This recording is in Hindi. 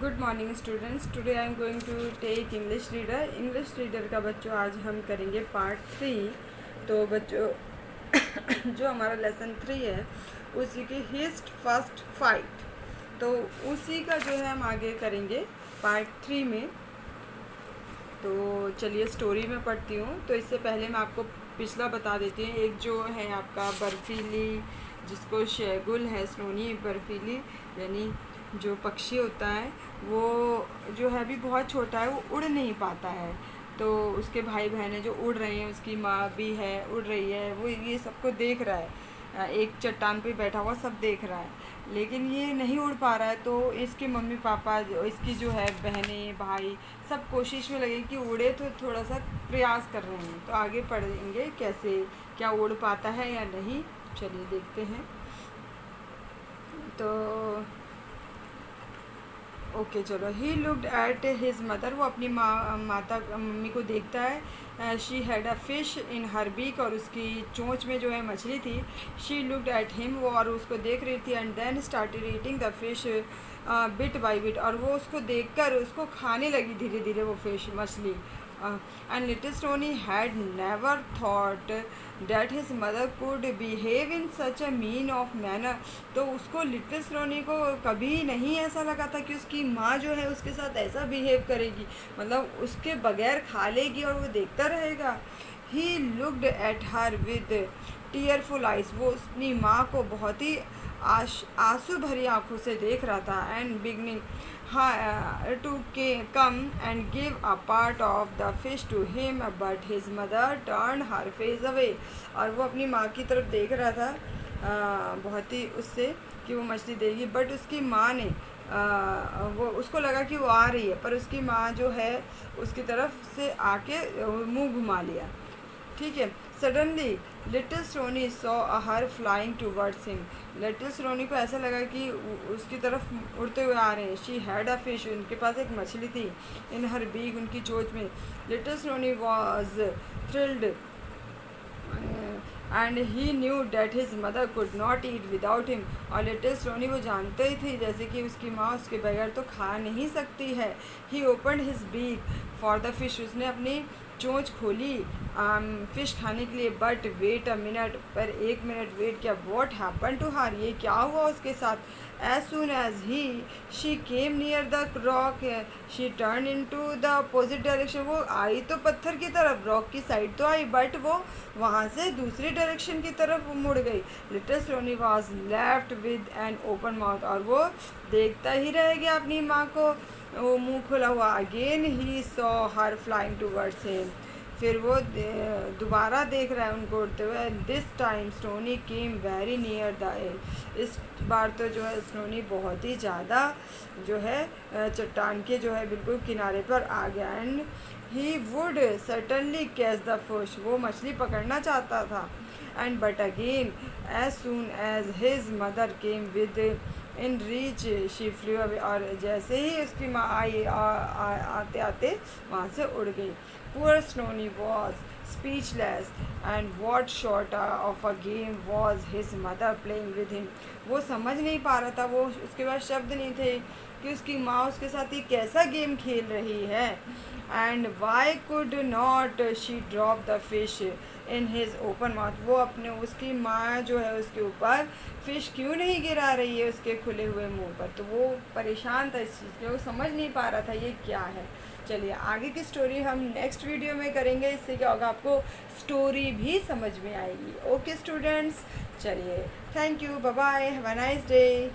Good morning students. Today I am going to take English reader. English reader का बच्चों आज हम करेंगे पार्ट 3। तो बच्चों जो हमारा लेसन 3 है उसी की हिस्ट फर्स्ट फाइट, तो उसी का जो है हम आगे करेंगे पार्ट 3 में। तो चलिए स्टोरी में पढ़ती हूँ। तो इससे पहले मैं आपको पिछला बता देती हूँ। एक जो है आपका बर्फीली, जिसको शैगुल है, स्नोनी बर्फीली यानी जो पक्षी होता है वो जो है अभी बहुत छोटा है, वो उड़ नहीं पाता है। तो उसके भाई बहन जो उड़ रहे हैं, उसकी माँ भी है उड़ रही है, वो ये सबको देख रहा है। एक चट्टान पे बैठा हुआ सब देख रहा है, लेकिन ये नहीं उड़ पा रहा है। तो इसके मम्मी पापा, इसकी जो है बहनें भाई, सब कोशिश में लगे कि उड़े, तो थोड़ा सा प्रयास कर रहे हैं। तो आगे पढ़ेंगे कैसे क्या उड़ पाता है या नहीं। चलिए देखते हैं। तो ओके चलो। He looked at his mother, वो अपनी मम्मी को देखता है। She had a fish in her beak, और उसकी चोंच में जो है मछली थी। शी लुक्ड एट हिम, वो और उसको देख रही थी। And then started eating the fish bit by bit, और वो उसको देखकर उसको खाने लगी धीरे धीरे वो फिश, मछली। And little stony had never thought that his mother could behave in such a mean of manner. तो उसको, लिटिल स्टोनी को कभी नहीं ऐसा लगा था कि उसकी माँ जो है उसके साथ ऐसा बिहेव करेगी, मतलब उसके बगैर खा लेगी और वो देखता रहेगा। ही looked at her with tearful eyes, वो अपनी माँ को बहुत ही आंसू भरी आंखों से देख रहा था। And beginning to come and give a part of the fish to him, but his mother turned her face away। और वो अपनी माँ की तरफ देख रहा था बहुत ही उससे कि वो मछली देगी, बट उसकी माँ ने वो उसको लगा कि वो आ रही है, पर उसकी माँ जो है उसकी तरफ से आके मुंह घुमा लिया। ठीक है। Suddenly little stony saw a her flying towards him, little stony को ऐसा लगा कि उसकी तरफ उड़ते हुए आ रहे हैं। शी हैड अ फिश, उनके पास एक मछली थी। इन हर बीक, उनकी चोंच में। Little stony was thrilled and he new that his mother could not eat without him, और लिटिल स्टोनी वो जानते ही थी जैसे कि उसकी माँ उसके बगैर तो खा नहीं सकती है। He opened his beak for the fish, उसने अपनी चोंच खोली फ़िश खाने के लिए। बट वेट अ मिनट, पर एक मिनट वेट किया। वॉट हैपन टू हर, ये क्या हुआ उसके साथ। As soon as she came near the rock, she turn into the opposite direction, वो आई तो पत्थर की तरफ, रॉक की साइड तो आई, बट वो वहाँ से दूसरी डायरेक्शन की तरफ मुड़ गई। Little stony was left with an open mouth, और वो देखता ही रह गया अपनी माँ को, वो मुंह खुला हुआ। Again he saw her flying towards him, फिर वो दोबारा देख रहा है उनको उड़ते हुए। This time Stony came very near the edge, इस बार तो जो है स्टोनी बहुत ही ज़्यादा जो है चट्टान के जो है बिल्कुल किनारे पर आ गया। And he would certainly catch the fish, वो मछली पकड़ना चाहता था। And but again as soon as his mother came within reach she flew away, और जैसे ही उसकी माँ आई आते आते वहाँ से उड़ गई। Poor Snowy was speechless and what sort of a game was his mother playing with him, वो समझ नहीं पा रहा था, वो उसके पास शब्द नहीं थे कि उसकी माँ उसके साथ ही कैसा गेम खेल रही है। And Y could not she drop the fish in his open mouth, वो अपने उसकी माँ जो है उसके ऊपर फ़िश क्यों नहीं गिरा रही है उसके खुले हुए मुंह पर। तो वो परेशान था इस चीज़ में, वो समझ नहीं पा रहा था ये क्या है। चलिए आगे की स्टोरी हम नेक्स्ट वीडियो में करेंगे, इससे क्या होगा आपको स्टोरी भी समझ में आएगी। ओके स्टूडेंट्स, चलिए thank you, bye bye, have a nice day.